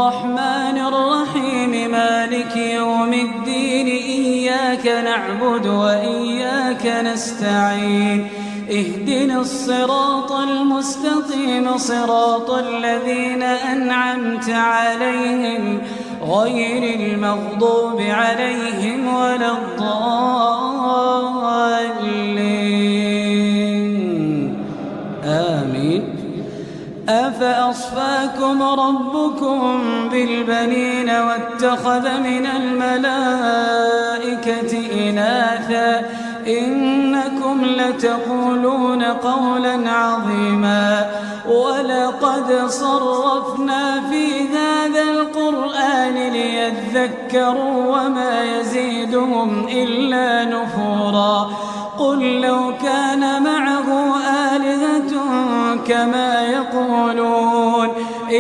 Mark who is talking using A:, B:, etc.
A: الرحمن الرحيم مالك يوم الدين إياك نعبد وإياك نستعين اهدنا الصراط المستقيم صراط الذين أنعمت عليهم غير المغضوب عليهم ولا الضالين آمين. أفأصفاكم ربكم بالبنين واتخذ من الملائكة إناثا إنكم لتقولون قولا عظيما ولقد صرفنا في هذا القرآن ليذكروا وما يزيدهم إلا نفورا قل لو كان معه آلهة كما يقولون